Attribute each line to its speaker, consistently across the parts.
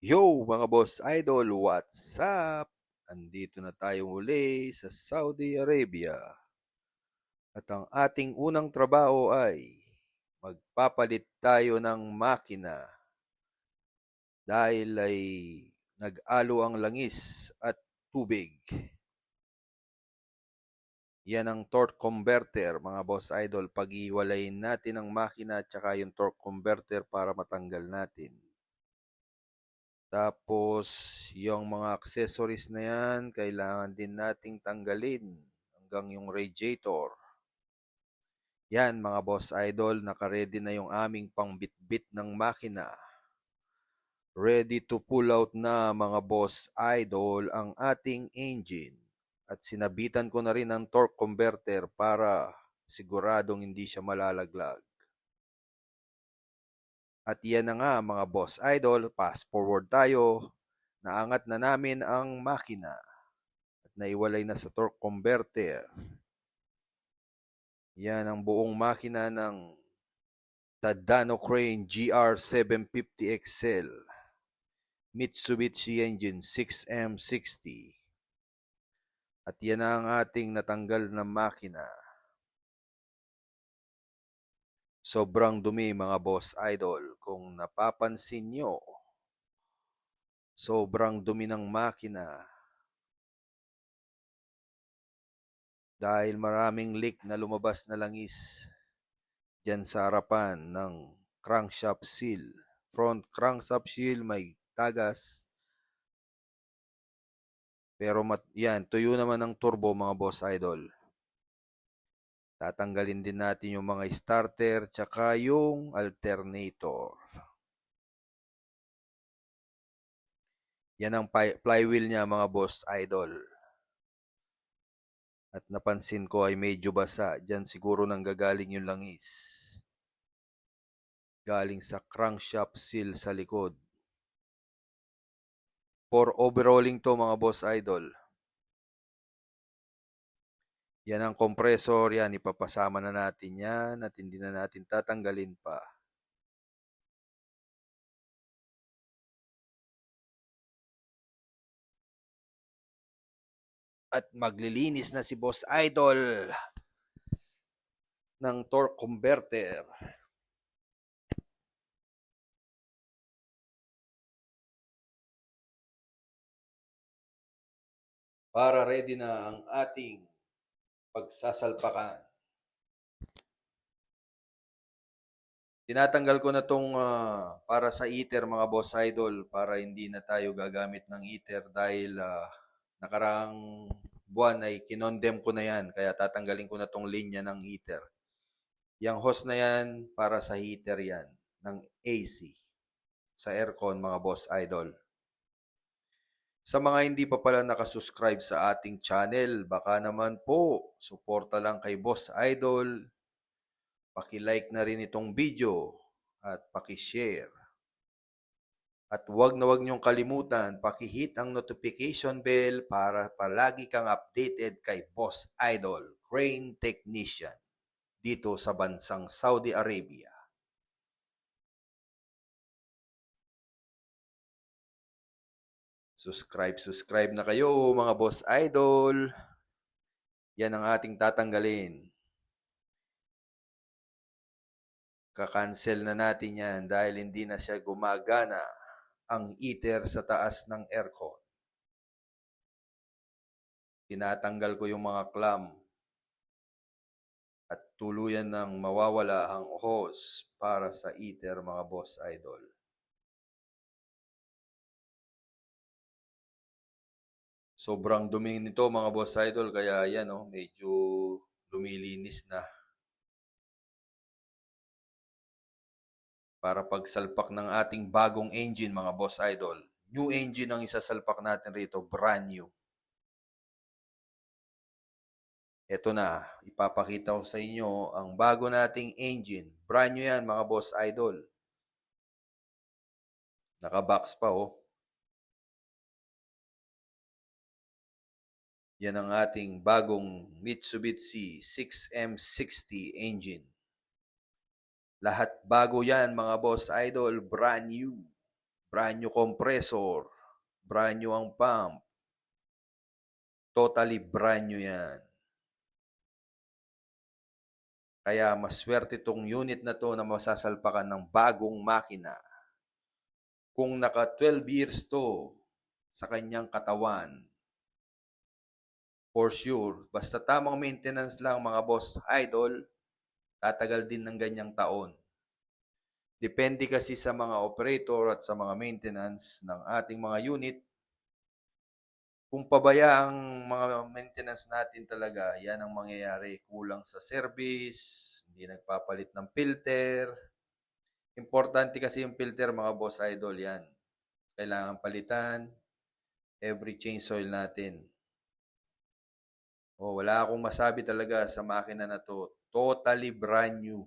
Speaker 1: Yo mga boss idol, what's up? Andito na tayo muli sa Saudi Arabia. At ang ating unang trabaho ay magpapalit tayo ng makina dahil ay nag-alo ang langis at tubig. Yan ang torque converter mga boss idol. Pag-iwalayin natin ang makina at saka yung torque converter para matanggal natin. Tapos, yung mga accessories na yan, kailangan din nating tanggalin hanggang yung radiator. Yan mga boss idol, nakaredy na yung aming pangbitbit ng makina. Ready to pull out na mga boss idol ang ating engine. At sinabitan ko na rin ang torque converter para siguradong hindi siya malalaglag. At yan na nga mga boss idol, fast forward tayo. Naangat na namin ang makina. Naiwalay na sa torque converter. Yan ang buong makina ng Tadano Crane GR750XL Mitsubishi Engine 6M60. At yan ang ating natanggal na makina. Sobrang dumi mga boss idol. Kung napapansin nyo, sobrang dumi ng makina. Dahil maraming leak na lumabas na langis dyan sa harapan ng crankshaft seal. Front crankshaft seal may tagas. Pero yan, tuyo naman ang turbo mga boss idol. Tatanggalin din natin yung mga starter tsaka yung alternator. Yan ang flywheel niya mga boss idol. At napansin ko ay medyo basa. Diyan siguro nang gagaling yung langis. Galing sa crankshaft seal sa likod. For overhauling to mga boss idol. Yan ang compressor, yan ipapasama na natin yan at hindi na natin tatanggalin pa. At maglilinis na si Boss Idol ng torque converter. Para ready na ang ating pagsasalpakan. Tinatanggal ko na tong para sa heater mga boss idol para hindi na tayo gagamit ng heater dahil nakarang buwan ay kinondem ko na yan kaya tatanggalin ko na tong linya ng heater. Yang hose na yan para sa heater yan ng AC sa aircon mga boss idol. Sa mga hindi pa pala nakasubscribe sa ating channel, baka naman po, suporta lang kay Boss Idol. Paki-like na rin itong video at paki-share. At huwag na huwag niyong kalimutan, paki-hit ang notification bell para palagi kang updated kay Boss Idol, Crane Technician, dito sa bansang Saudi Arabia. Subscribe na kayo mga Boss Idol. Yan ang ating tatanggalin. Kakancel na natin yan dahil hindi na siya gumagana ang heater sa taas ng aircon. Tinatanggal ko yung mga clamp at tuluyan ng mawawala ang hose para sa heater mga boss idol. Sobrang dumi nito mga boss idol kaya yan medyo lumilinis na. Para pagsalpak ng ating bagong engine mga boss idol. New engine ang isasalpak natin rito, brand new. Ito na, ipapakita ko sa inyo ang bago nating engine. Brand new yan mga boss idol. Naka-box pa Yan ang ating bagong Mitsubishi 6M60 engine. Lahat bago yan mga boss idol, brand new. brand new compressor, brand new ang pump, totally brand new yan. Kaya maswerte tong unit na to na masasalpakan ng bagong makina. Kung naka 12 years to sa kanyang katawan, for sure, basta tamang maintenance lang mga boss idol, tatagal din ng ganyang taon. Depende kasi sa mga operator at sa mga maintenance ng ating mga unit. Kung pabaya ang mga maintenance natin talaga, yan ang mangyayari. Kulang sa service, hindi nagpapalit ng filter. Importante kasi yung filter mga boss idol yan. Kailangan palitan every change oil natin. Wala akong masabi talaga sa makina na to. Totally brand new.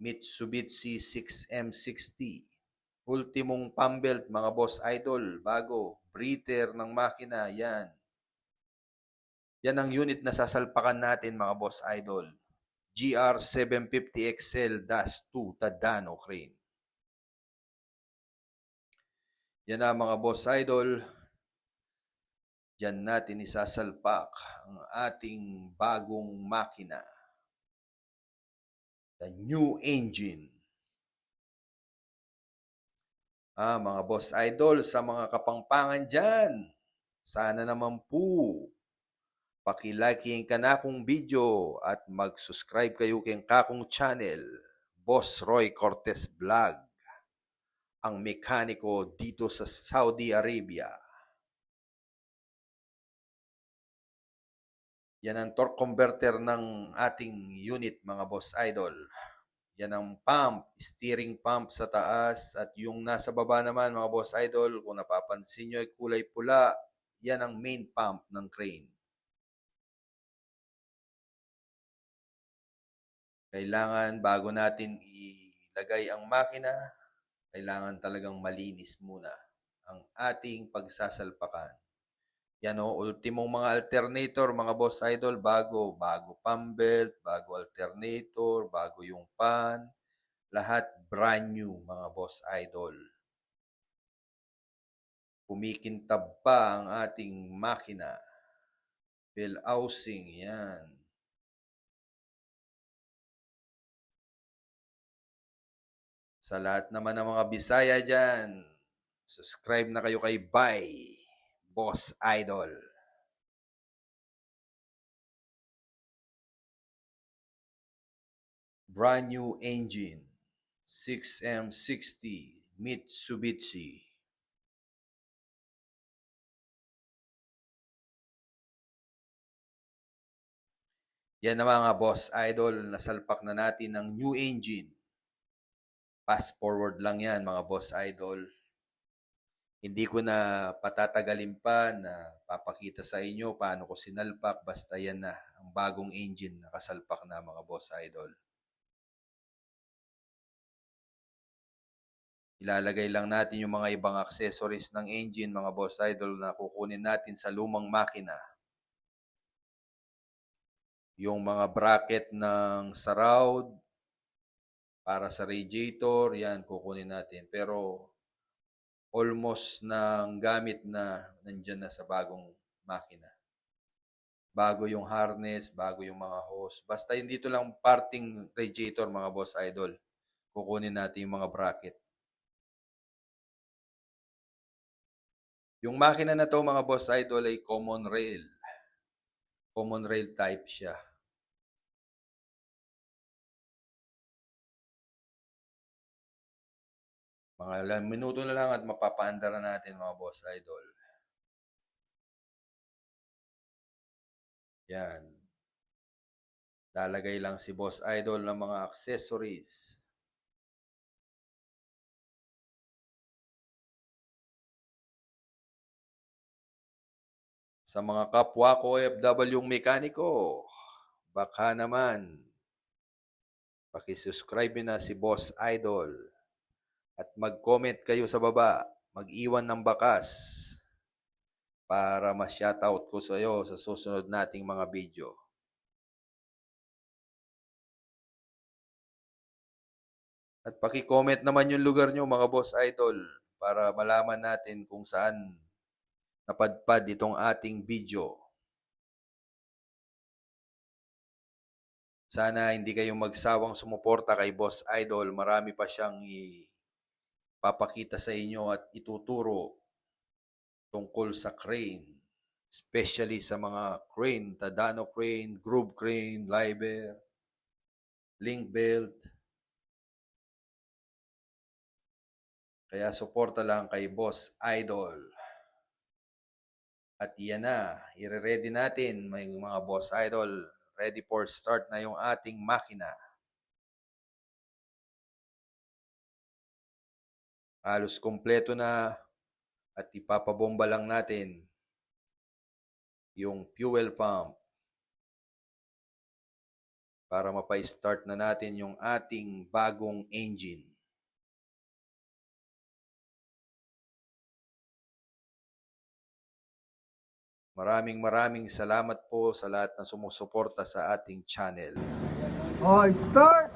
Speaker 1: Mitsubishi 6M60. Ultimong pump belt mga boss idol. Bago. Breather ng makina. Yan. Yan ang unit na sasalpakan natin mga boss idol. GR750XL-2 Tadano crane. Yan na mga boss idol. Diyan natin isasalpak ang ating bagong makina. The new engine. Mga boss idol, sa mga kapangpangan dyan, sana naman po pakilike ka na akong video at mag-subscribe kayo kay kakong channel, Boss Roy Cortez Vlog, ang mekaniko dito sa Saudi Arabia. Yan ang torque converter ng ating unit mga boss idol. Yan ang pump, steering pump sa taas at yung nasa baba naman mga boss idol, kung napapansin nyo ay kulay pula, yan ang main pump ng crane. Kailangan bago natin ilagay ang makina, kailangan talagang malinis muna ang ating pagsasalpakan. Yan ultimong mga alternator, mga boss idol, bago pump belt, bago alternator, bago yung pan, lahat brand new, mga boss idol. Kumikintab pa ang ating makina. Bell housing, yan. Sa lahat naman ng mga Bisaya dyan, subscribe na kayo kay Boss Idol. Brand new engine, 6M60 Mitsubishi. Yan na mga boss idol, nasalpak na natin ng new engine. Fast forward lang yan mga boss idol. Hindi ko na patatagalin pa na papakita sa inyo paano ko sinalpak. Basta yan na, ang bagong engine nakasalpak na mga boss idol. Ilalagay lang natin yung mga ibang accessories ng engine mga boss idol na kukunin natin sa lumang makina. Yung mga bracket ng surround para sa radiator, yan kukunin natin. Pero almost nang gamit na nandyan na sa bagong makina. Bago yung harness, bago yung mga hose. Basta hindi ito lang parting radiator mga boss idol. Kukunin natin yung mga bracket. Yung makina na to mga boss idol ay common rail. Common rail type siya. Mga ilang minuto na lang at mapapaandar na natin mga boss idol. Yan. Lalagay lang si boss idol ng mga accessories. Sa mga kapwa ko OFW mekaniko, baka naman pakisubscribe na si Boss Idol at mag-comment kayo sa baba, mag-iwan ng bakas para ma-shoutout ko sa iyo sa susunod nating mga video. At paki-comment naman yung lugar nyo mga boss idol para malaman natin kung saan napadpad itong ating video. Sana hindi kayong magsawang sumuporta kay Boss Idol. Marami pa siyang ipapakita sa inyo at ituturo tungkol sa crane. Especially sa mga crane, Tadano crane, groove crane, Liber, link belt. Kaya suporta lang kay Boss Idol. At yan na, i-ready natin mga Boss Idol. Ready for start na yung ating makina. Halos kompleto na at ipapabomba lang natin yung fuel pump para mapa-start na natin yung ating bagong engine. Maraming salamat po sa lahat ng sumusuporta sa ating channel.
Speaker 2: Oh, start!